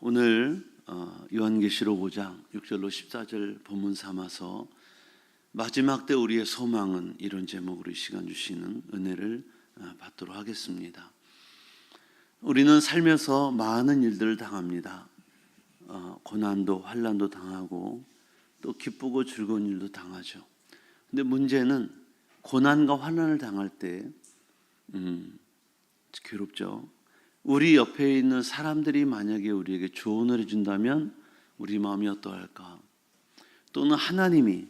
오늘 요한계시록 5장 6절로 14절 본문 삼아서 마지막 때 우리의 소망은, 이런 제목으로 이 시간 주시는 은혜를 받도록 하겠습니다. 우리는 살면서 많은 일들을 당합니다. 고난도 환난도 당하고 또 기쁘고 즐거운 일도 당하죠. 근데 문제는 고난과 환난을 당할 때 괴롭죠. 우리 옆에 있는 사람들이 만약에 우리에게 조언을 해준다면 우리 마음이 어떠할까? 또는 하나님이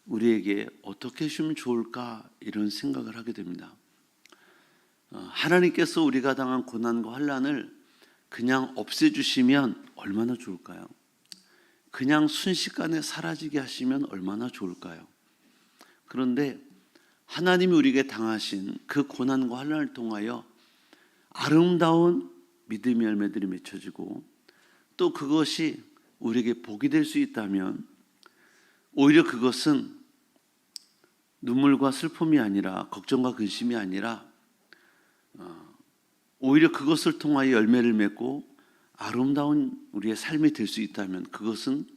우리에게 어떻게 해주면 좋을까? 이런 생각을 하게 됩니다. 하나님께서 우리가 당한 고난과 환난을 그냥 없애주시면 얼마나 좋을까요? 그냥 순식간에 사라지게 하시면 얼마나 좋을까요? 그런데 하나님이 우리에게 당하신 그 고난과 환난을 통하여 아름다운 믿음의 열매들이 맺혀지고, 또 그것이 우리에게 복이 될 수 있다면 오히려 그것은 눈물과 슬픔이 아니라, 걱정과 근심이 아니라 오히려 그것을 통하여 열매를 맺고 아름다운 우리의 삶이 될 수 있다면 그것은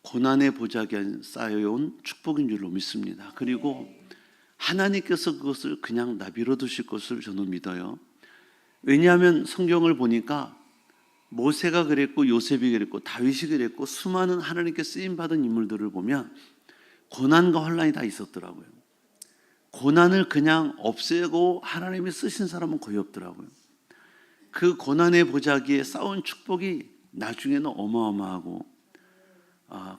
고난의 보자기에 쌓여온 축복인 줄로 믿습니다. 그리고 하나님께서 그것을 그냥 나비로 두실 것을 저는 믿어요. 왜냐하면 성경을 보니까 모세가 그랬고 요셉이 그랬고 다윗이 그랬고 수많은 하나님께 쓰임받은 인물들을 보면 고난과 환난이 다 있었더라고요. 고난을 그냥 없애고 하나님이 쓰신 사람은 거의 없더라고요. 그 고난의 보자기에 쌓은 축복이 나중에는 어마어마하고,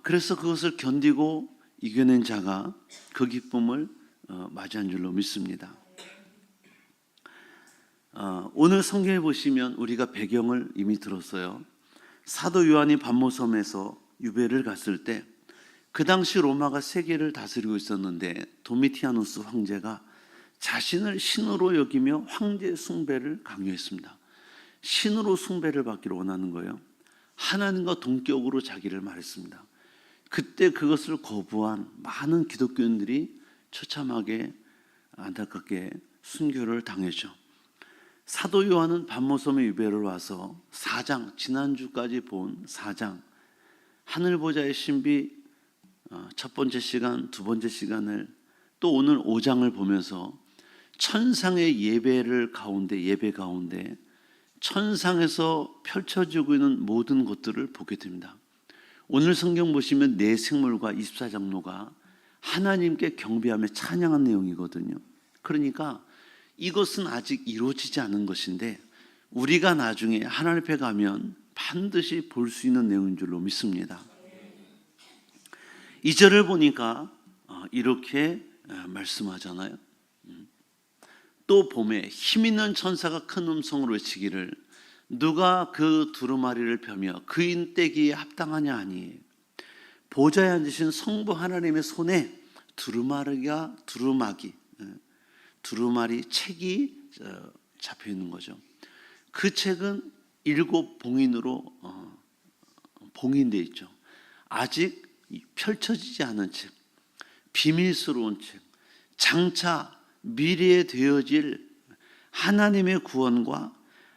그래서 그것을 견디고 이겨낸 자가 그 기쁨을 맞이한 줄로 믿습니다. 오늘 성경에 보시면 우리가 배경을 이미 들었어요. 사도 요한이 반모섬에서 유배를 갔을 때 그 당시 로마가 세계를 다스리고 있었는데 도미티아누스 황제가 자신을 신으로 여기며 황제 숭배를 강요했습니다. 신으로 숭배를 받기를 원하는 거예요. 하나님과 동격으로 자기를 말했습니다. 그때 그것을 거부한 많은 기독교인들이 처참하게 안타깝게 순교를 당했죠. 사도 요한은 반모섬에 유배를 와서 4장, 지난주까지 본 4장 하늘보좌의 신비 첫 번째 시간, 두 번째 시간을, 또 오늘 5장을 보면서 천상의 예배 가운데 천상에서 펼쳐지고 있는 모든 것들을 보게 됩니다. 오늘 성경 보시면 네 생물과 24장로가 하나님께 경배하며 찬양한 내용이거든요. 그러니까 이것은 아직 이루어지지 않은 것인데 우리가 나중에 하나님 앞에 가면 반드시 볼 수 있는 내용인 줄로 믿습니다. 2절을 보니까 이렇게 말씀하잖아요. 또 봄에 힘있는 천사가 큰 음성으로 외치기를 누가 그 두루마리를 펴며 그인 떼기에 합당하냐 하니, 보좌에 앉으신 성부 하나님의 손에 두루마리 책이 잡혀 있는 거죠. 그 책은 7 봉인으로 봉인되어 있죠. 아직 펼쳐지지 않은 책, 비밀스러운 책, 장차 미래에 되어질 하나님의 구원과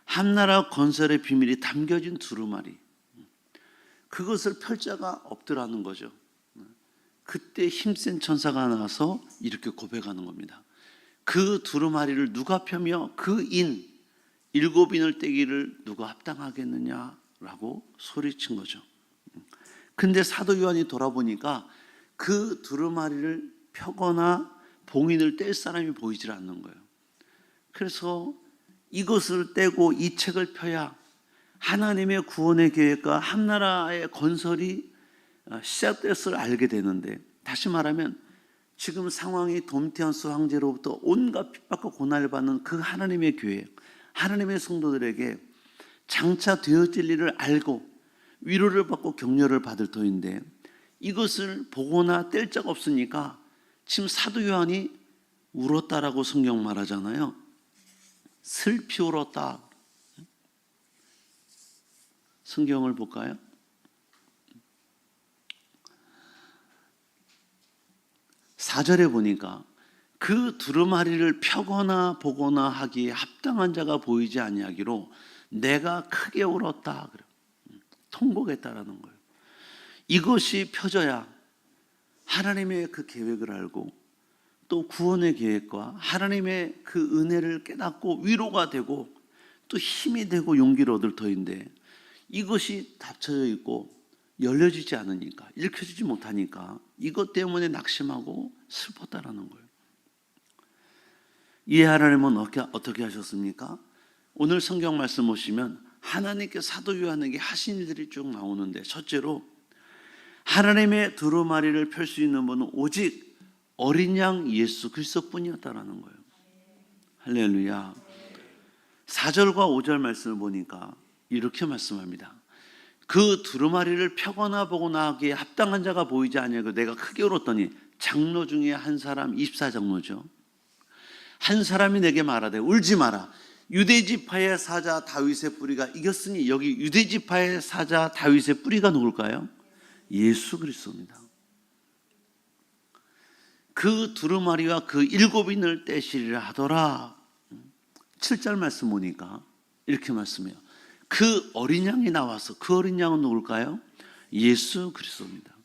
한나라 건설의 비밀이 담겨진 두루마리, 그것을 펼 자가 없더라는 거죠. 그때 힘센 천사가 나와서 이렇게 고백하는 겁니다. 그 두루마리를 누가 펴며 그 7인을 떼기를 누가 합당하겠느냐라고 소리친 거죠. 근데 사도 요한이 돌아보니까 그 두루마리를 펴거나 봉인을 뗄 사람이 보이질 않는 거예요. 그래서 이것을 떼고 이 책을 펴야 하나님의 구원의 계획과 한나라의 건설이 시작됐을 알게 되는데, 다시 말하면 지금 상황이 도미티아누스 황제로부터 온갖 핍박과 고난을 받는 그 하나님의 계획, 하나님의 성도들에게 장차 되어질 일을 알고 위로를 받고 격려를 받을 터인데, 이것을 보거나 뗄 자가 없으니까 지금 사도 요한이 울었다라고 성경 말하잖아요. 슬피 울었다. 성경을 볼까요? 4절에 보니까 그 두루마리를 펴거나 보거나 하기에 합당한 자가 보이지 아니하기로 내가 크게 울었다. 통곡했다라는 거예요. 이것이 펴져야 하나님의 그 계획을 알고 또 구원의 계획과 하나님의 그 은혜를 깨닫고 위로가 되고 또 힘이 되고 용기를 얻을 터인데, 이것이 닫혀져 있고 열려지지 않으니까, 읽혀지지 못하니까 이것 때문에 낙심하고 슬펐다라는 거예요. 이 하나님은 어떻게 하셨습니까? 오늘 성경 말씀 보시면 하나님께 사도 요한에게 하신 일들이 쭉 나오는데, 첫째로 하나님의 두루마리를 펼 수 있는 분은 오직 어린 양 예수 그리스도뿐이었다라는 거예요. 할렐루야. 4절과 5절 말씀을 보니까 이렇게 말씀합니다. 그 두루마리를 펴거나 보거나 하기에 합당한 자가 보이지 아니하고 내가 크게 울었더니, 장로 중에 한 사람, 24장로죠, 한 사람이 내게 말하되 울지 마라. 유대지파의 사자 다윗의 뿌리가 이겼으니. 여기 유대지파의 사자 다윗의 뿌리가 누굴까요? 예수 그리스도입니다. 그 두루마리와 그 7인을 떼시리라 하더라. 7절 말씀 보니까 이렇게 말씀해요. 그 어린 양이 나와서, 그 어린 양은 누굴까요? 예수 그리스도입니다.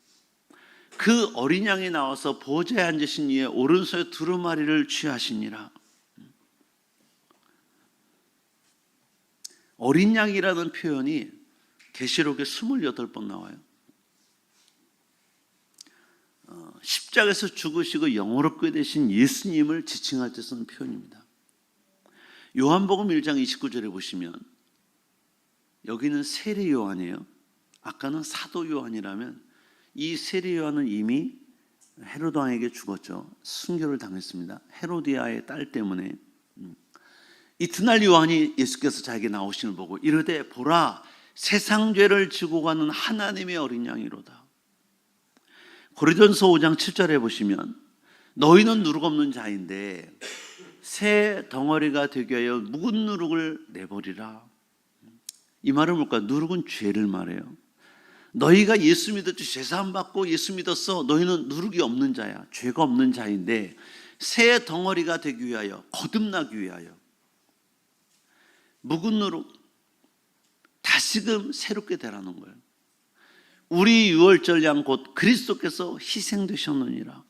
그 어린 양이 나와서 보좌에 앉으신 이의 오른손에 두루마리를 취하시니라. 어린 양이라는 표현이 계시록에 28번 나와요. 십자가에서 죽으시고 영원롭게 되신 예수님을 지칭할 때 쓰는 표현입니다. 요한복음 1장 29절에 보시면, 여기는 세례 요한이에요. 아까는 사도 요한이라면, 이 세례 요한은 이미 헤로드 왕에게 죽었죠. 순교를 당했습니다. 헤로디아의 딸 때문에. 이튿날 요한이 예수께서 자기에게 나오시는 걸 보고 이르되 보라, 세상 죄를 지고 가는 하나님의 어린 양이로다. 고린도전서 5장 7절에 보시면, 너희는 누룩 없는 자인데 새 덩어리가 되게 하여 묵은 누룩을 내버리라. 이 말은 뭘까? 누룩은 죄를 말해요. 너희가 예수 믿었지, 죄사함 받고 예수 믿었어. 너희는 누룩이 없는 자야, 죄가 없는 자인데 새 덩어리가 되기 위하여, 거듭나기 위하여 묵은 누룩 다시금 새롭게 되라는 거예요. 우리 유월절 양 곧 그리스도께서 희생되셨느니라.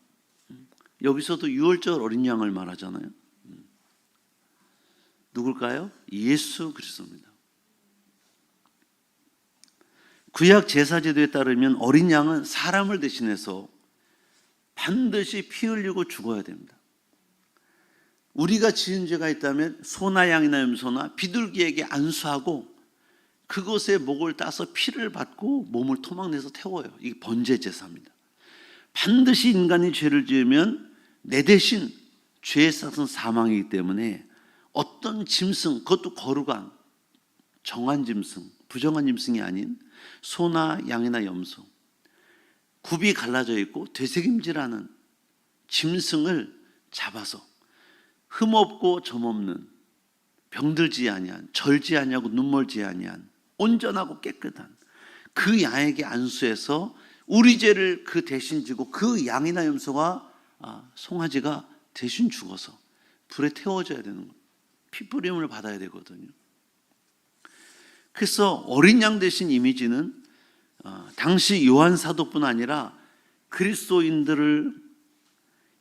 여기서도 유월절 어린 양을 말하잖아요. 누굴까요? 예수 그리스도입니다. 구약 제사제도에 따르면 어린 양은 사람을 대신해서 반드시 피 흘리고 죽어야 됩니다. 우리가 지은 죄가 있다면 소나 양이나 염소나 비둘기에게 안수하고 그것의 목을 따서 피를 받고 몸을 토막내서 태워요. 이게 번제 제사입니다. 반드시 인간이 죄를 지으면 내 대신 죄의 싹은 사망이기 때문에 어떤 짐승, 그것도 거룩한 정한 짐승, 부정한 짐승이 아닌 소나 양이나 염소, 굽이 갈라져 있고 되새김질하는 짐승을 잡아서 흠없고 점없는, 병들지 아니한, 절지 아니하고 눈멀지 아니한 온전하고 깨끗한 그 양에게 안수해서 우리 죄를 그 대신 지고, 그 양이나 염소가 송아지가 대신 죽어서 불에 태워져야 되는 거예요. 피뿌림을 받아야 되거든요. 그래서 어린 양 대신 이미지는 당시 요한 사도뿐 아니라 그리스도인들을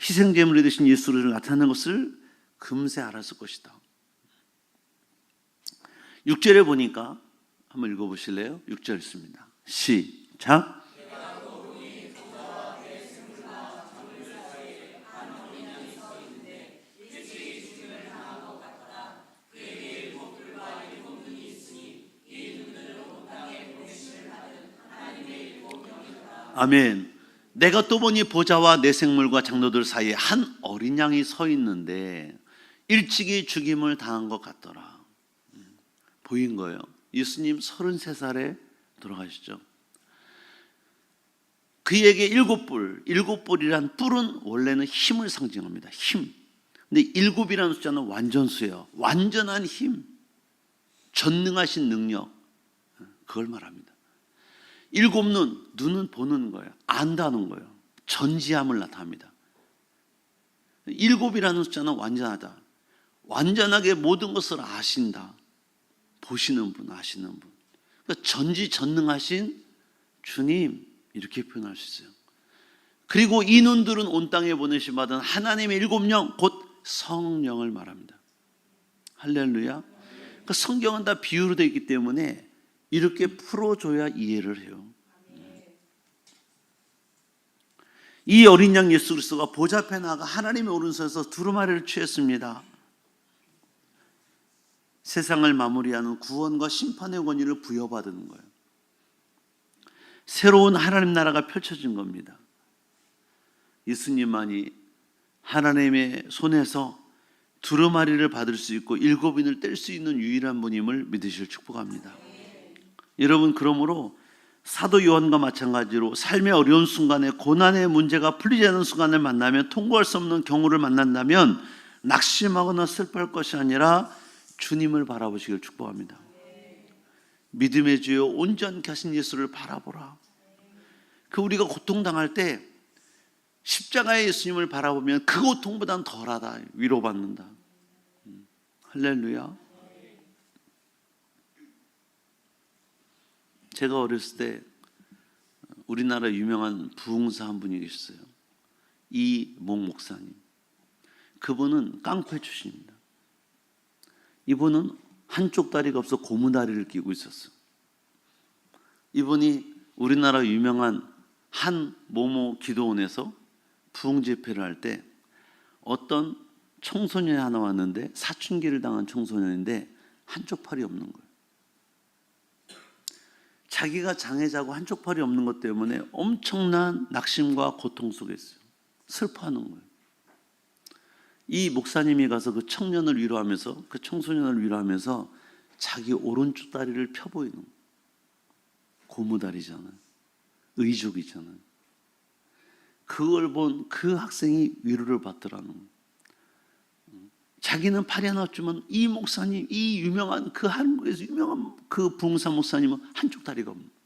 희생제물이 되신 예수를 나타내는 것을 금세 알았을 것이다. 6절에 보니까 한번 읽어보실래요? 6절 있습니다. 시작. 아멘. 내가 또 보니 보좌와 내 생물과 장로들 사이에 한 어린 양이 서 있는데 일찍이 죽임을 당한 것 같더라. 보인 거예요. 예수님 33살에 돌아가시죠. 그에게 일곱 뿔이란 뿔은 원래는 힘을 상징합니다. 힘. 근데 일곱이라는 숫자는 완전수예요. 완전한 힘, 전능하신 능력, 그걸 말합니다. 일곱 눈은 보는 거예요. 안다는 거예요. 전지함을 나타납니다. 일곱이라는 숫자는 완전하다. 완전하게 모든 것을 아신다. 보시는 분, 아시는 분. 그러니까 전지전능하신 주님, 이렇게 표현할 수 있어요. 그리고 이 눈들은 온 땅에 보내심 받은 하나님의 일곱 영, 곧 성령을 말합니다. 할렐루야. 그러니까 성경은 다 비유로 되어 있기 때문에 이렇게 풀어줘야 이해를 해요. 이 어린 양 예수 그리스도가 보좌 앞에 나가 하나님의 오른손에서 두루마리를 취했습니다. 세상을 마무리하는 구원과 심판의 권위를 부여받은 거예요. 새로운 하나님 나라가 펼쳐진 겁니다. 예수님만이 하나님의 손에서 두루마리를 받을 수 있고 일곱 인을 뗄 수 있는 유일한 분임을 믿으시길 축복합니다. 여러분, 그러므로 사도 요한과 마찬가지로 삶의 어려운 순간에 고난의 문제가 풀리지 않는 순간을 만나면, 통과할 수 없는 경우를 만난다면 낙심하거나 슬퍼할 것이 아니라 주님을 바라보시길 축복합니다. 믿음의 주여 온전케 하신 예수를 바라보라. 그 우리가 고통당할 때 십자가의 예수님을 바라보면 그 고통보다는 덜하다, 위로받는다. 할렐루야. 제가 어렸을 때 우리나라 유명한 부흥사 한 분이 계셨어요. 이몽 목사님. 그분은 깡패 출신입니다. 이분은 한쪽 다리가 없어 고무다리를 끼고 있었어요. 이분이 우리나라 유명한 한 모모 기도원에서 부흥 집회를 할 때 어떤 청소년이 하나 왔는데, 사춘기를 당한 청소년인데 한쪽 팔이 없는 거예요. 자기가 장애자고 한쪽 팔이 없는 것 때문에 엄청난 낙심과 고통 속에 있어요. 슬퍼하는 거예요. 이 목사님이 가서 그 청년을 위로하면서, 그 청소년을 위로하면서 자기 오른쪽 다리를 펴 보이는 거예요. 고무다리잖아요. 의족이잖아요. 그걸 본 그 학생이 위로를 받더라는 거예요. 자기는 팔이 하나 없지만 이 목사님, 이 유명한 그 한국에서 유명한 그 부흥사 목사님은 한쪽 다리가 없는 거예요.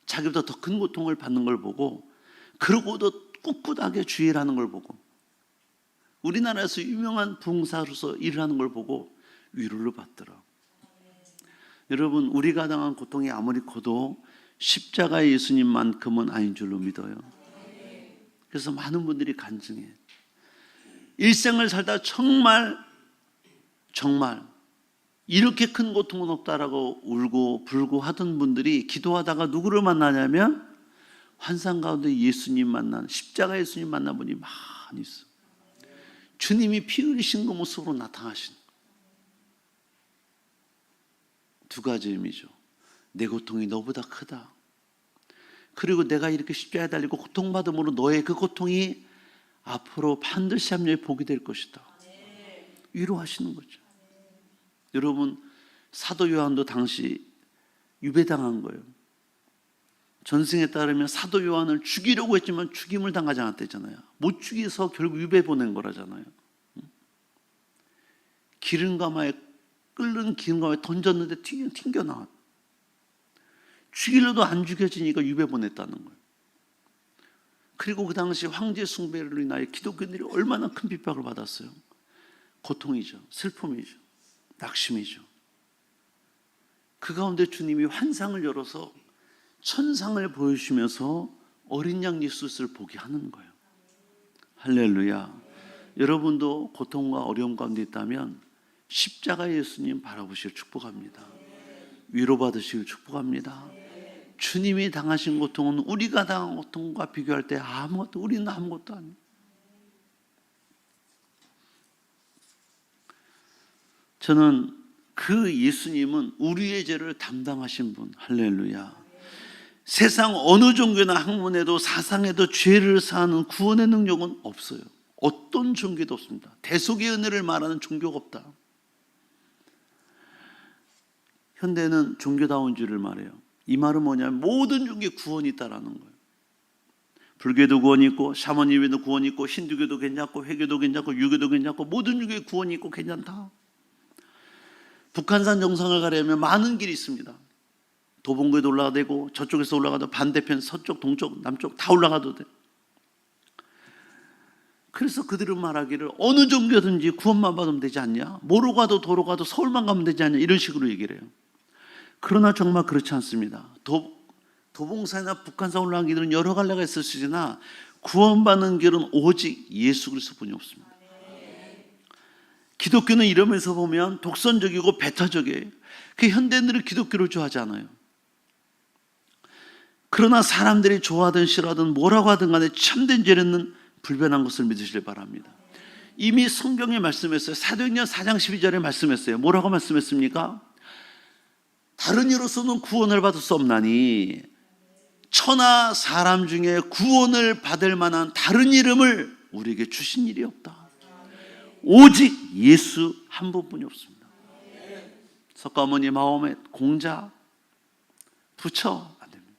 자기보다 더 큰 고통을 받는 걸 보고, 그러고도 꿋꿋하게 주의를 하는 걸 보고, 우리나라에서 유명한 부흥사로서 일을 하는 걸 보고 위로를 받더라. 여러분, 우리가 당한 고통이 아무리 커도 십자가의 예수님만큼은 아닌 줄로 믿어요. 그래서 많은 분들이 간증해. 일생을 살다 정말 이렇게 큰 고통은 없다라고 울고 불고 하던 분들이 기도하다가 누구를 만나냐면 환상 가운데 예수님 만난, 십자가 예수님 만난 분이 많이 있어. 주님이 피 흘리신 그 모습으로 나타나신 두 가지 의미죠. 내 고통이 너보다 크다. 그리고 내가 이렇게 십자가에 달리고 고통받음으로 너의 그 고통이 앞으로 반드시 합력의 복이 될 것이다. 위로하시는 거죠. 여러분, 사도 요한도 당시 유배당한 거예요. 전승에 따르면 사도 요한을 죽이려고 했지만 죽임을 당하지 않았대잖아요. 못 죽여서 결국 유배 보낸 거라잖아요. 기름가마에, 끓는 기름가마에 던졌는데 튕겨나왔. 죽이려도 안 죽여지니까 유배 보냈다는 거예요. 그리고 그 당시 황제 숭배를 인하여 기독교인들이 얼마나 큰 핍박을 받았어요. 고통이죠. 슬픔이죠. 낙심이죠. 그 가운데 주님이 환상을 열어서 천상을 보여주시면서 어린 양 예수를 보게 하는 거예요. 할렐루야. 여러분도 고통과 어려움 가운데 있다면 십자가 예수님 바라보시길 축복합니다. 위로받으시길 축복합니다. 주님이 당하신 고통은 우리가 당한 고통과 비교할 때 우리는 아무것도 아니에요. 저는 그 예수님은 우리의 죄를 담당하신 분. 할렐루야. 세상 어느 종교나 학문에도 사상에도 죄를 사하는 구원의 능력은 없어요. 어떤 종교도 없습니다. 대속의 은혜를 말하는 종교가 없다. 현대는 종교다운 줄을 말해요. 이 말은 뭐냐면 모든 종교에 구원이 있다라는 거예요. 불교도 구원이 있고, 샤머니즘에도 구원이 있고, 힌두교도 괜찮고, 회교도 괜찮고, 유교도 괜찮고, 모든 종교에 구원이 있고 괜찮다. 북한산 정상을 가려면 많은 길이 있습니다. 도봉구에도 올라가도 되고, 저쪽에서 올라가도 반대편 서쪽, 동쪽, 남쪽 다 올라가도 돼. 그래서 그들은 말하기를 어느 종교든지 구원만 받으면 되지 않냐? 뭐로 가도 도로 가도 서울만 가면 되지 않냐? 이런 식으로 얘기를 해요. 그러나 정말 그렇지 않습니다. 도봉산이나 북한산 올라간 길은 여러 갈래가 있으시나 구원받는 길은 오직 예수 그리스도뿐이 없습니다. 기독교는 이러면서 보면 독선적이고 배타적이에요. 그 현대인들은 기독교를 좋아하지 않아요. 그러나 사람들이 좋아하든 싫어하든 뭐라고 하든 간에 참된 죄는 불변한 것을 믿으시길 바랍니다. 이미 성경에 말씀했어요. 사도행전 4장 12절에 말씀했어요. 뭐라고 말씀했습니까? 다른 이로서는 구원을 받을 수 없나니 천하 사람 중에 구원을 받을 만한 다른 이름을 우리에게 주신 일이 없다. 오직 예수 한 분뿐이 없습니다. 석가모니, 마호멧, 공자, 부처 안 됩니다.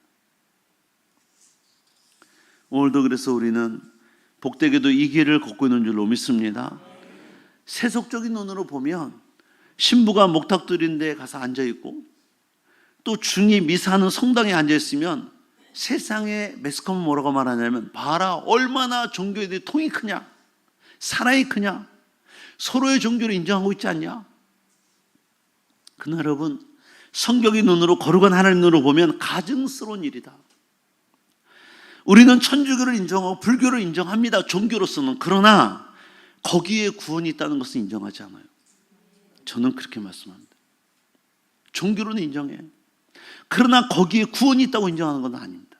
오늘도 그래서 우리는 복되게도 이 길을 걷고 있는 줄로 믿습니다. 세속적인 눈으로 보면 신부가 목탁들인데 가서 앉아있고 또 중이 미사하는 성당에 앉아있으면 세상의 매스컴은 뭐라고 말하냐면 봐라 얼마나 종교들이 통이 크냐, 사랑이 크냐, 서로의 종교를 인정하고 있지 않냐. 그러나 여러분, 성경의 눈으로 거룩한 하나님 눈으로 보면 가증스러운 일이다. 우리는 천주교를 인정하고 불교를 인정합니다, 종교로서는. 그러나 거기에 구원이 있다는 것은 인정하지 않아요. 저는 그렇게 말씀합니다. 종교로는 인정해요. 그러나 거기에 구원이 있다고 인정하는 건 아닙니다.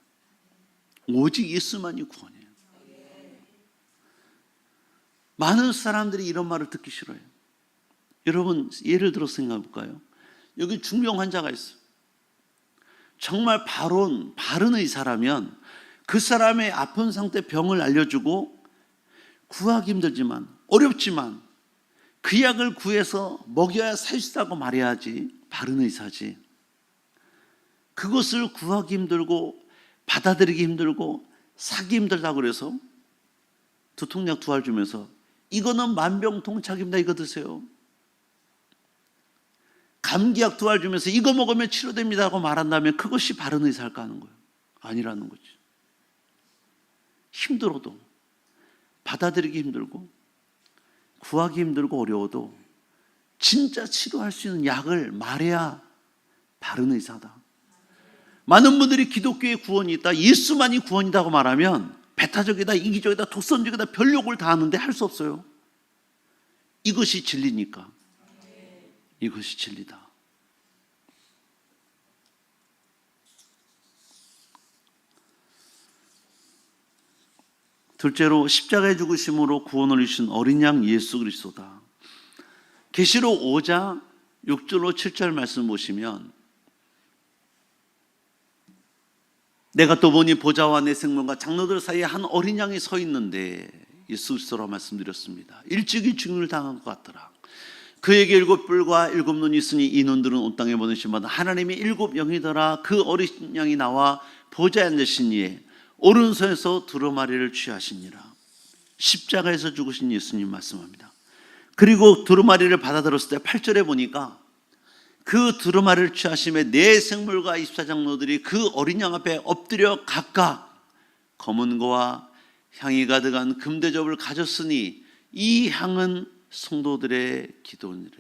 오직 예수만이 구원이에요. 많은 사람들이 이런 말을 듣기 싫어요. 여러분, 예를 들어 생각해 볼까요? 여기 중병 환자가 있어요. 정말 바른 의사라면 그 사람의 아픈 상태 병을 알려주고 구하기 힘들지만 어렵지만 그 약을 구해서 먹여야 살 수 있다고 말해야지 바른 의사지. 그것을 구하기 힘들고 받아들이기 힘들고 사기 힘들다고 그래서 두통약 2알 주면서 이거는 만병통치약입니다, 이거 드세요. 감기약 2알 주면서 이거 먹으면 치료됩니다 하고 말한다면 그것이 바른 의사일까 하는 거예요. 아니라는 거지. 힘들어도 받아들이기 힘들고 구하기 힘들고 어려워도 진짜 치료할 수 있는 약을 말해야 바른 의사다. 많은 분들이 기독교의 구원이 있다, 예수만이 구원이라고 말하면 배타적이다, 이기적이다, 독선적이다, 별욕을 다 하는데 할 수 없어요. 이것이 진리니까. 이것이 진리다. 둘째로 십자가의 죽으심으로 구원을 주신 어린 양 예수 그리스도다. 계시록 5장 6절로 7절 말씀 보시면 내가 또 보니 보좌와 내 생명과 장로들 사이에 한 어린 양이 서 있는데 예수 그리스도라고 말씀드렸습니다. 일찍이 죽임을 당한 것 같더라. 그에게 7뿔과 7눈이 있으니 이 눈들은 온 땅에 보내신 바다 하나님의 7영이더라. 그 어린 양이 나와 보좌에 앉으신 이에 오른손에서 두루마리를 취하시니라. 십자가에서 죽으신 예수님 말씀합니다. 그리고 두루마리를 받아들었을 때 8절에 보니까 그 두루마리를 취하심에 네 생물과 24장로들이 그 어린 양 앞에 엎드려 각각 검은 거와 향이 가득한 금대접을 가졌으니 이 향은 성도들의 기도니라.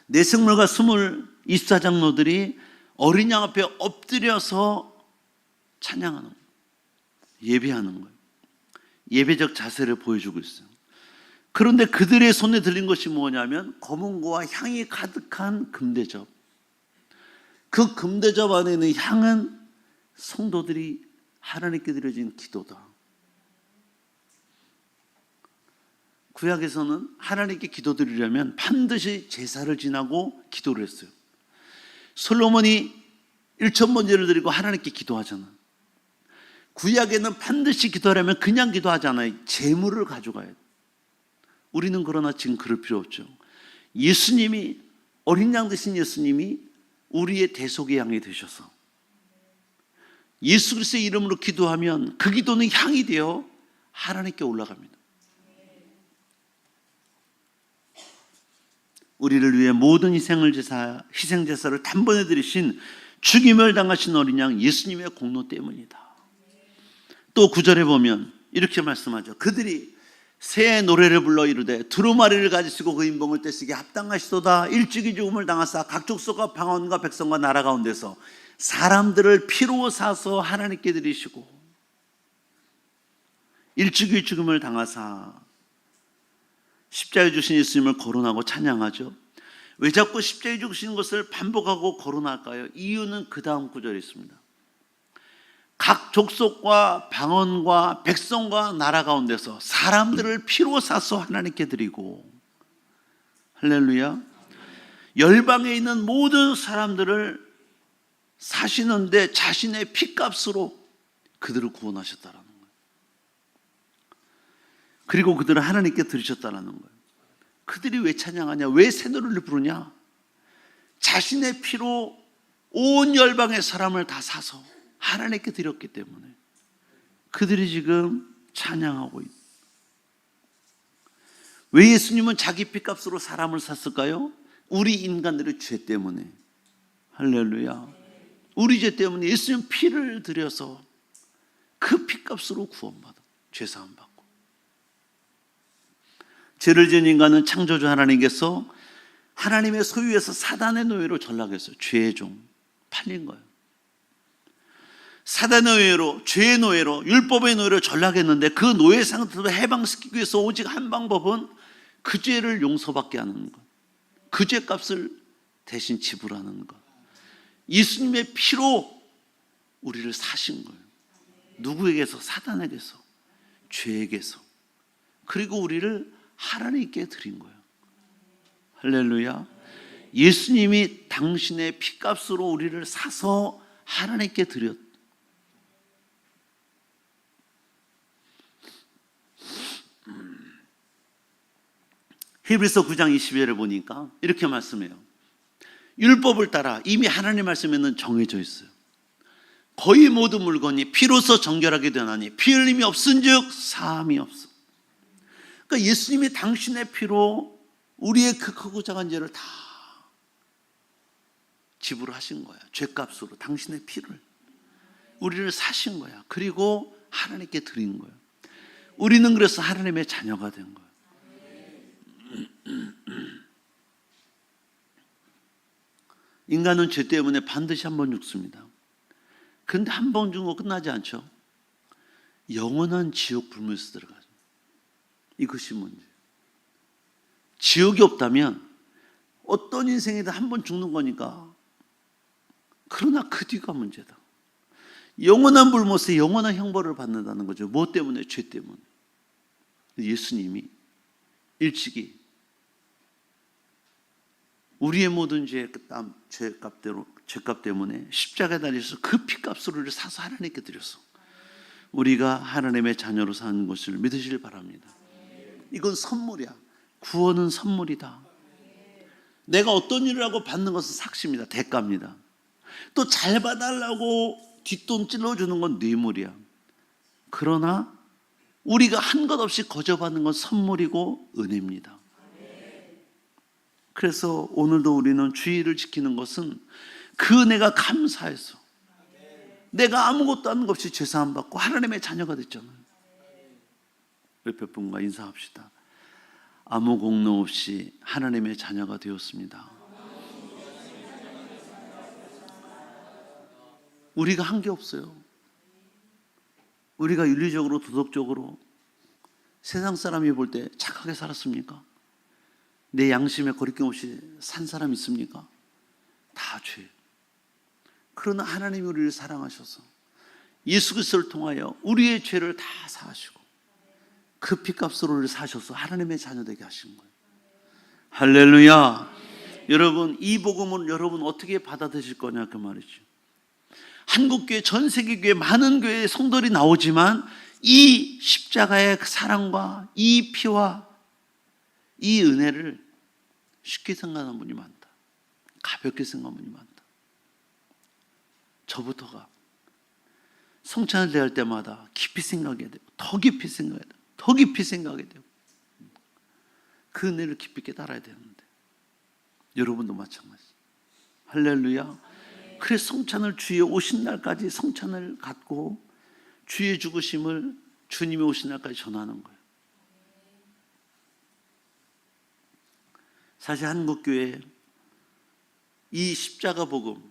네 생물과 24장로들이 어린 양 앞에 엎드려서 찬양하는 거예요. 예배하는 거예요. 예배적 자세를 보여주고 있어요. 그런데 그들의 손에 들린 것이 뭐냐면 검은 고와 향이 가득한 금대접. 그 금대접 안에 있는 향은 성도들이 하나님께 드려진 기도다. 구약에서는 하나님께 기도드리려면 반드시 제사를 지나고 기도를 했어요. 솔로몬이 1,000번제를 드리고 하나님께 기도하잖아. 구약에는 반드시 기도하려면 그냥 기도하지 않아요. 제물을 가져가야 돼. 우리는 그러나 지금 그럴 필요 없죠. 예수님이, 어린 양 되신 예수님이 우리의 대속의 양이 되셔서 예수 그리스도의 이름으로 기도하면 그 기도는 향이 되어 하나님께 올라갑니다. 우리를 위해 모든 희생제사를 단번에 드리신 죽임을 당하신 어린 양 예수님의 공로 때문이다. 또 9절에 보면 이렇게 말씀하죠. 그들이 새 노래를 불러 이르되 두루마리를 가지시고 그 인봉을 떼시기에 합당하시도다. 일찍이 죽음을 당하사 각 족속과 방언과 백성과 나라 가운데서 사람들을 피로 사서 하나님께 드리시고, 일찍이 죽음을 당하사 십자가에 주신 예수님을 거론하고 찬양하죠. 왜 자꾸 십자가에 죽으신 것을 반복하고 거론할까요? 이유는 그 다음 구절에 있습니다. 각 족속과 방언과 백성과 나라 가운데서 사람들을 피로 사서 하나님께 드리고, 할렐루야. 열방에 있는 모든 사람들을 사시는데 자신의 피값으로 그들을 구원하셨다라는 거예요. 그리고 그들을 하나님께 드리셨다라는 거예요. 그들이 왜 찬양하냐? 왜 새 노래를 부르냐? 자신의 피로 온 열방의 사람을 다 사서 하나님께 드렸기 때문에 그들이 지금 찬양하고 있다. 왜 예수님은 자기 피값으로 사람을 샀을까요? 우리 인간들의 죄 때문에. 할렐루야. 우리 죄 때문에 예수님 피를 들여서 그 피값으로 구원받아 죄사함 받고. 죄를 지은 인간은 창조주 하나님께서 하나님의 소유에서 사단의 노예로 전락했어요. 죄의 종, 팔린 거예요. 사단의 노예로, 죄의 노예로, 율법의 노예로 전락했는데 그 노예 상태로 해방시키기 위해서 오직 한 방법은 그 죄를 용서받게 하는 것, 그 죄값을 대신 지불하는 것. 예수님의 피로 우리를 사신 거예요. 누구에게서? 사단에게서, 죄에게서. 그리고 우리를 하나님께 드린 거예요. 할렐루야. 예수님이 당신의 피값으로 우리를 사서 하나님께 드렸. 히브리서 9장 20절을 보니까 이렇게 말씀해요. 율법을 따라 이미 하나님 말씀에는 정해져 있어요. 거의 모든 물건이 피로서 정결하게 되나니 피 흘림이 없은즉 사함이 없어. 그러니까 예수님이 당신의 피로 우리의 그 크고 작은 죄를 다 지불하신 거야. 죄값으로 당신의 피를 우리를 사신 거야. 그리고 하나님께 드린 거야. 우리는 그래서 하나님의 자녀가 된 거야. 인간은 죄 때문에 반드시 한 번 죽습니다. 그런데 한 번 죽은 거 끝나지 않죠. 영원한 지옥 불문에서 들어가죠. 이것이 문제. 지옥이 없다면 어떤 인생이든 한 번 죽는 거니까. 그러나 그 뒤가 문제다. 영원한 불못에 영원한 형벌을 받는다는 거죠. 뭐 때문에? 죄 때문에. 예수님이 일찍이 우리의 모든 죄값 때문에 십자가에 달려서 그 피값으로 우리를 사서 하나님께 드렸어. 우리가 하나님의 자녀로 사는 것을 믿으시길 바랍니다. 이건 선물이야. 구원은 선물이다. 내가 어떤 일을 하고 받는 것은 삭시입니다. 대가입니다. 또 잘 봐달라고 뒷돈 찔러주는 건 뇌물이야. 그러나 우리가 한 것 없이 거저받는 건 선물이고 은혜입니다. 그래서 오늘도 우리는 주의를 지키는 것은 그 은혜가 감사해서 내가 아무것도 하는 것 없이 죄사함 받고 하나님의 자녀가 됐잖아요. 옆에 분과 인사합시다. 아무 공로 없이 하나님의 자녀가 되었습니다. 우리가 한 게 없어요. 우리가 윤리적으로 도덕적으로 세상 사람이 볼 때 착하게 살았습니까? 내 양심에 거리낌 없이 산 사람 있습니까? 다 죄. 그러나 하나님이 우리를 사랑하셔서 예수 그리스도를 통하여 우리의 죄를 다 사하시고 그 피값으로 우리를 사셔서 하나님의 자녀 되게 하신 거예요. 할렐루야. 여러분, 이 복음을 여러분 어떻게 받아들이실 거냐 그 말이죠. 한국교회, 전 세계교회 많은 교회에 성도들이 나오지만 이 십자가의 사랑과 이 피와 이 은혜를 쉽게 생각하는 분이 많다. 가볍게 생각하는 분이 많다. 저부터가 성찬을 대할 때마다 깊이 생각해야 돼요. 더 깊이 생각해야 돼요. 더 깊이 생각해야 돼요. 그 은혜를 깊이 깨달아야 되는데 여러분도 마찬가지. 할렐루야. 그래서 성찬을 주의 오신 날까지 성찬을 갖고 주의 죽으심을 주님이 오신 날까지 전하는 거예요. 사실 한국교회 이 십자가 복음,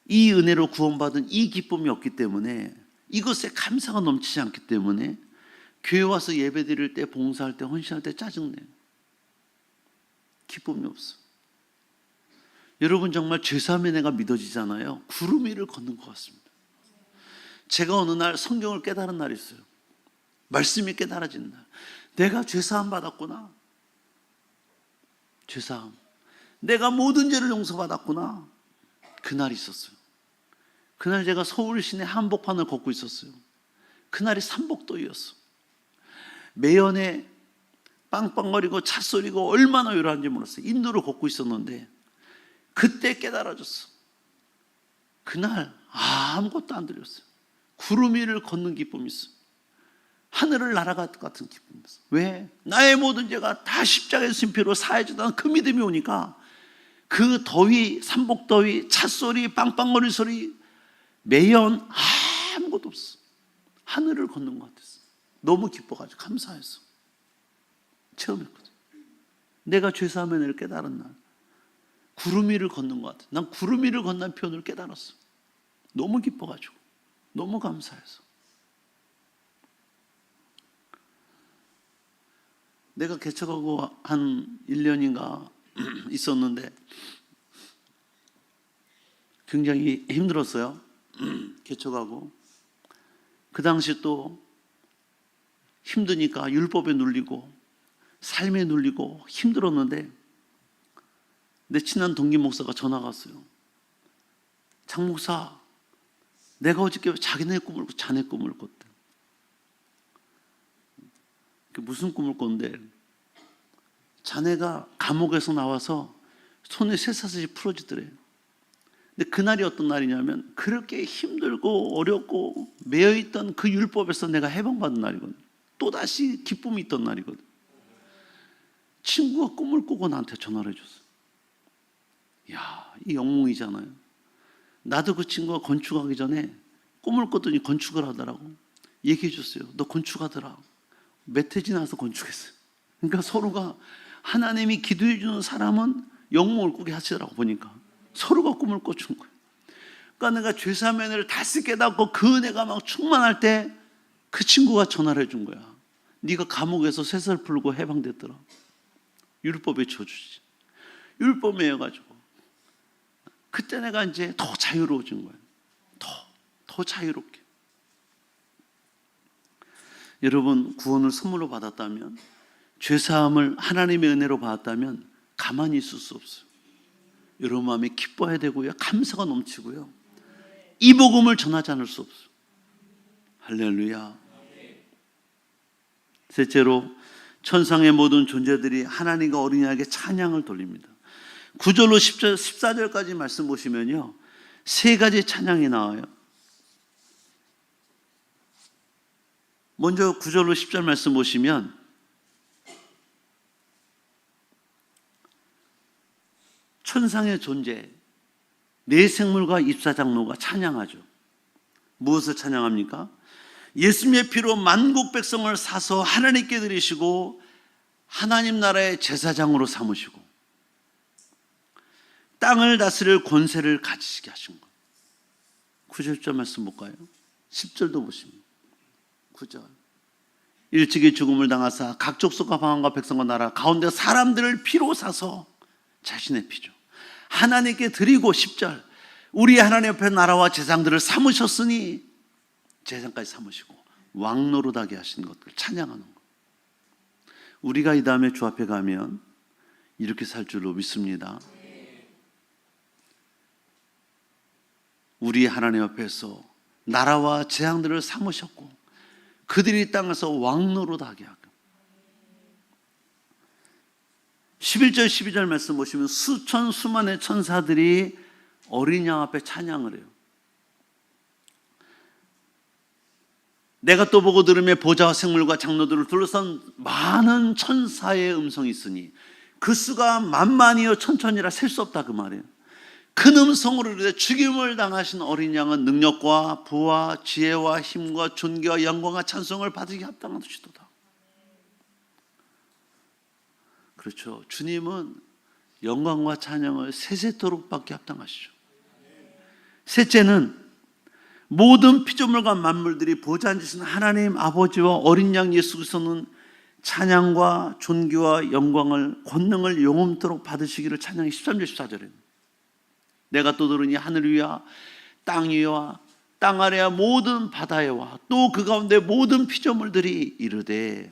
이 은혜로 구원받은 이 기쁨이 없기 때문에, 이것에 감사가 넘치지 않기 때문에 교회 와서 예배 드릴 때, 봉사할 때, 헌신할 때 짜증내요. 기쁨이 없어. 여러분, 정말 죄사함의 은혜가 믿어지잖아요. 구름 위를 걷는 것 같습니다. 제가 어느 날 성경을 깨달은 날이 있어요. 말씀이 깨달아진 날. 내가 죄사함 받았구나. 죄사함. 내가 모든 죄를 용서받았구나. 그날이 있었어요. 그날 제가 서울 시내 한복판을 걷고 있었어요. 그날이 삼복도였어. 매연에 빵빵거리고 찻소리가 얼마나 요란한지 몰랐어요. 인도를 걷고 있었는데 그때 깨달아졌어. 그날 아무것도 안 들렸어요. 구름 위를 걷는 기쁨이 있어. 하늘을 날아갈 것 같은 기쁨이 있어. 왜? 나의 모든 죄가 다 십자가의 심피로 사해졌다는 그 믿음이 오니까 그 더위, 삼복더위, 찻소리, 빵빵거리는 소리, 매연 아무것도 없어. 하늘을 걷는 것 같았어. 너무 기뻐가지고 감사해서 체험했거든. 내가 죄사함의 은혜를 깨달은 날, 구름 위를 걷는 것 같아. 난 구름 위를 건넌 표현을 깨달았어. 너무 기뻐가지고, 너무 감사해서. 내가 개척하고 한 1년인가 있었는데 굉장히 힘들었어요. 개척하고. 그 당시 또 힘드니까 율법에 눌리고 삶에 눌리고 힘들었는데 내 친한 동기 목사가 전화가 왔어요. 장 목사, 내가 어저께 자기네 꿈을 꿨고 자네 꿈을 꿨대. 무슨 꿈을 꿨는데 자네가 감옥에서 나와서 손에 쇠사슬이 풀어지더래. 근데 그날이 어떤 날이냐면 그렇게 힘들고 어렵고 매여있던 그 율법에서 내가 해방받은 날이거든. 또다시 기쁨이 있던 날이거든. 친구가 꿈을 꾸고 나한테 전화를 해줬어. 이야, 이 영웅이잖아요. 나도 그 친구가 건축하기 전에 꿈을 꿨더니 건축을 하더라고. 얘기해 줬어요. 너 건축하더라. 몇 해 지나서 건축했어요. 그러니까 서로가, 하나님이 기도해 주는 사람은 영웅을 꾸게 하시더라고. 보니까 서로가 꿈을 꿔준 거예요. 그러니까 내가 죄사함의 은혜를 다시 깨닫고 그 은혜가 막 충만할 때 그 친구가 전화를 해준 거야. 네가 감옥에서 쇠살 풀고 해방됐더라. 율법에 쳐주지. 율법에 해가지고 그때 내가 이제 더 자유로워진 거예요. 더 자유롭게. 여러분, 구원을 선물로 받았다면, 죄사함을 하나님의 은혜로 받았다면 가만히 있을 수 없어요. 여러분 마음이 기뻐해야 되고요. 감사가 넘치고요. 이 복음을 전하지 않을 수 없어요. 할렐루야. 셋째로, 천상의 모든 존재들이 하나님과 어린이에게 찬양을 돌립니다. 9절로 10절, 14절까지 말씀 보시면요, 세 가지 찬양이 나와요. 먼저 9절로 10절 말씀 보시면 천상의 존재, 네 생물과 입사장로가 찬양하죠. 무엇을 찬양합니까? 예수님의 피로 만국 백성을 사서 하나님께 드리시고 하나님 나라의 제사장으로 삼으시고 땅을 다스릴 권세를 가지시게 하신 것. 9절 말씀 볼까요? 10절도 보시면 9절. 일찍이 죽음을 당하사 각 족속과 방언과 백성과 나라 가운데 사람들을 피로 사서, 자신의 피죠, 하나님께 드리고, 10절, 우리 하나님 앞에 나라와 제사장들을 삼으셨으니, 제사장까지 삼으시고 왕노릇하게 하신 것들 찬양하는 것. 우리가 이 다음에 주 앞에 가면 이렇게 살 줄로 믿습니다. 우리 하나님 앞에서 나라와 제사장들을 삼으셨고 그들이 땅에서 왕노릇하게 하고. 11절 12절 말씀 보시면 수천 수만의 천사들이 어린 양 앞에 찬양을 해요. 내가 또 보고 들으며 보좌와 생물과 장로들을 둘러싼 많은 천사의 음성이 있으니 그 수가 만만이요 천천이라 셀 수 없다, 그 말이에요. 큰 음성으로 이르되 죽임을 당하신 어린 양은 능력과 부와 지혜와 힘과 존귀와 영광과 찬송을 받으기 합당하시도다. 그렇죠. 주님은 영광과 찬양을 세세토록 받기 합당하시죠. 셋째는 모든 피조물과 만물들이 보좌 앉으신 하나님 아버지와 어린 양 예수 그리스도는 찬양과 존귀와 영광을 권능을 영원토록 받으시기를 찬양이 13절 14절에 내가 또 들으니 하늘 위와 땅 위와 땅 아래와 모든 바다에와 또 그 가운데 모든 피조물들이 이르되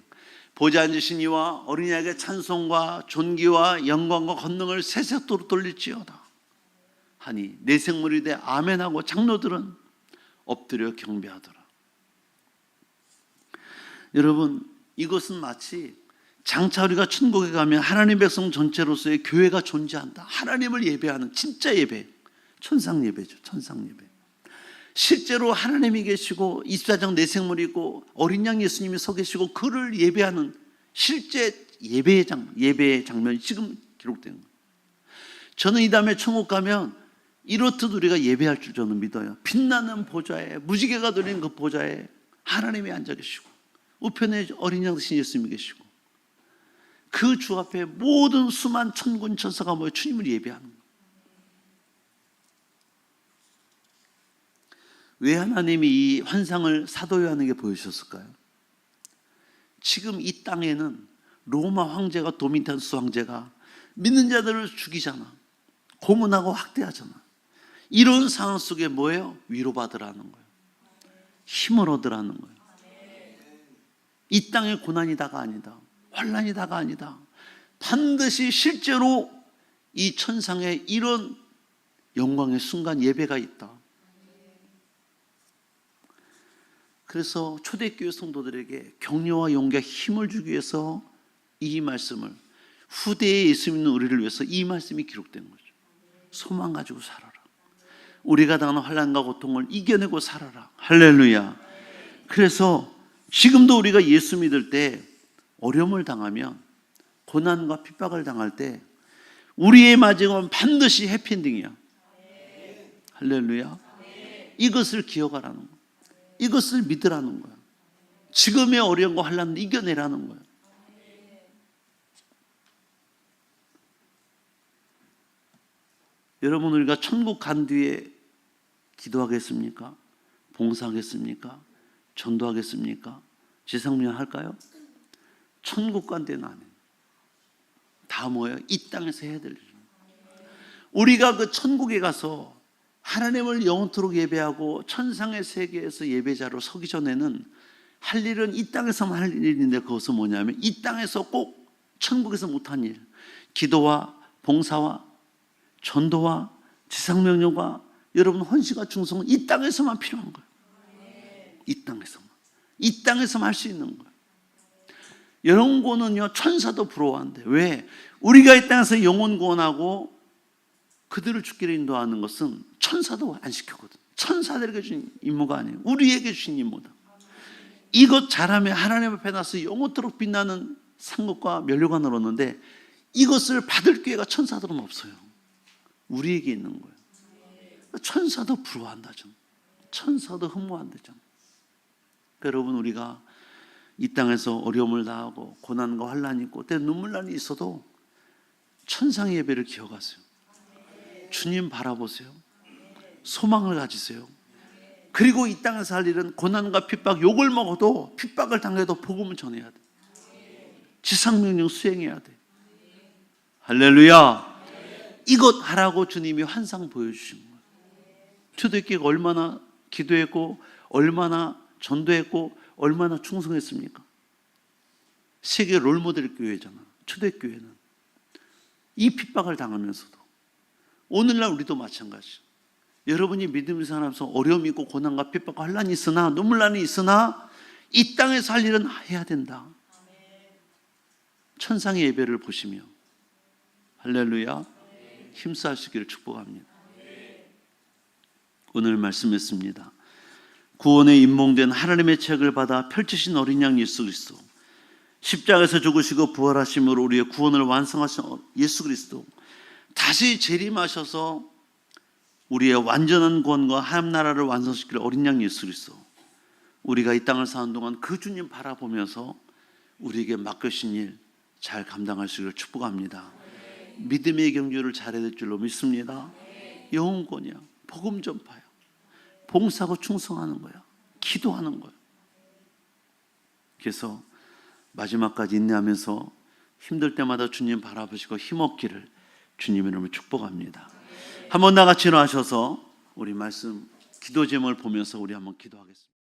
보좌 앉으신 이와 어린 양에게 찬송과 존귀와 영광과 권능을 세세토록 돌릴지어다 하니 내 생물이 돼 아멘하고 장로들은 엎드려 경배하더라. 여러분, 이것은 마치 장차 우리가 천국에 가면 하나님 백성 전체로서의 교회가 존재한다. 하나님을 예배하는 진짜 예배, 천상 예배죠. 천상 예배. 실제로 하나님이 계시고 24장 내 생물이 있고 어린 양 예수님이 서 계시고 그를 예배하는 실제 예배의 장면이 지금 기록된 거예요. 저는 이 다음에 천국 가면 이렇듯 우리가 예배할 줄 저는 믿어요. 빛나는 보좌에, 무지개가 들린 그 보좌에 하나님이 앉아 계시고 우편에 어린 양 되신 예수님이 계시고 그 주 앞에 모든 수만 천군 천사가 모여 주님을 예배하는 거예요. 왜 하나님이 이 환상을 사도 요한에게 보여주셨을까요? 지금 이 땅에는 로마 황제가 도미탄스 황제가 믿는 자들을 죽이잖아. 고문하고 학대하잖아. 이런 상황 속에 뭐예요? 위로받으라는 거예요. 힘을 얻으라는 거예요. 이 땅의 고난이다가 아니다. 환난이다가 아니다. 반드시 실제로 이 천상에 이런 영광의 순간 예배가 있다. 그래서 초대교회 성도들에게 격려와 용기와 힘을 주기 위해서 이 말씀을 후대에 예수 믿는 우리를 위해서 이 말씀이 기록된 거죠. 소망 가지고 살아라. 우리가 당하는 환난과 고통을 이겨내고 살아라. 할렐루야. 그래서 지금도 우리가 예수 믿을 때 어려움을 당하면 고난과 핍박을 당할 때 우리의 마지막은 반드시 해피엔딩이야. 할렐루야. 이것을 기억하라는 거야. 이것을 믿으라는 거야. 지금의 어려움과 환난을 이겨내라는 거야. 여러분, 우리가 천국 간 뒤에 기도하겠습니까? 봉사하겠습니까? 전도하겠습니까? 지상명령 할까요? 천국 간 데는 안 해요. 다 뭐예요? 이 땅에서 해야 될 일. 우리가 그 천국에 가서 하나님을 영원토록 예배하고 천상의 세계에서 예배자로 서기 전에는 할 일은 이 땅에서만 할 일인데 그것은 뭐냐면 이 땅에서 꼭 천국에서 못한 일, 기도와 봉사와 전도와 지상명령과 여러분 헌신과 충성은 이 땅에서만 필요한 거예요. 이 땅에서만 할 수 있는 거예요. 이런 거는요 천사도 부러워한대. 왜? 우리가 이 땅에서 영혼 구원하고 그들을 죽기를 인도하는 것은 천사도 안 시켰거든. 천사들에게 주신 임무가 아니에요. 우리에게 주신 임무다. 이것 잘하면 하나님 앞에 나서 영원토록 빛나는 상급과 면류관을 얻는데 이것을 받을 기회가 천사들은 없어요. 우리에게 있는 거예요. 천사도 부러워한다. 천사도 흠모한다. 여러분, 우리가 이 땅에서 어려움을 당하고 고난과 환난이 있고 때로 눈물난이 있어도 천상의 예배를 기억하세요. 주님 바라보세요. 소망을 가지세요. 그리고 이 땅에서 할 일은 고난과 핍박, 욕을 먹어도 핍박을 당해도 복음을 전해야 돼. 지상명령 수행해야 돼. 할렐루야. 이것 하라고 주님이 환상 보여주신 거예요. 초대교회가 얼마나 기도했고 얼마나 전도했고 얼마나 충성했습니까? 세계 롤모델 교회잖아. 초대교회는 이 핍박을 당하면서도 오늘날 우리도 마찬가지. 여러분이 믿음의 사람에서 어려움이 있고 고난과 핍박과 환난이 있으나 눈물난이 있으나 이 땅에서 할 일은 해야 된다. 천상의 예배를 보시며 할렐루야 힘쓰시기를 축복합니다. 오늘 말씀했습니다. 구원에 임몽된 하나님의 책을 받아 펼치신 어린 양 예수 그리스도, 십자가에서 죽으시고 부활하심으로 우리의 구원을 완성하신 예수 그리스도, 다시 재림하셔서 우리의 완전한 구원과 하나님 나라를 완성시킬 어린 양 예수 그리스도, 우리가 이 땅을 사는 동안 그 주님 바라보면서 우리에게 맡겨신 일 잘 감당할 수 있기를 축복합니다. 믿음의 경주를 잘해야 될 줄로 믿습니다. 영혼권이야, 복음 전파야, 봉사하고 충성하는 거야, 기도하는 거야. 그래서 마지막까지 인내하면서 힘들 때마다 주님 바라보시고 힘없기를 주님의 이름으로 축복합니다. 한번 다 같이 일어나셔서 우리 말씀 기도 제목을 보면서 우리 한번 기도하겠습니다.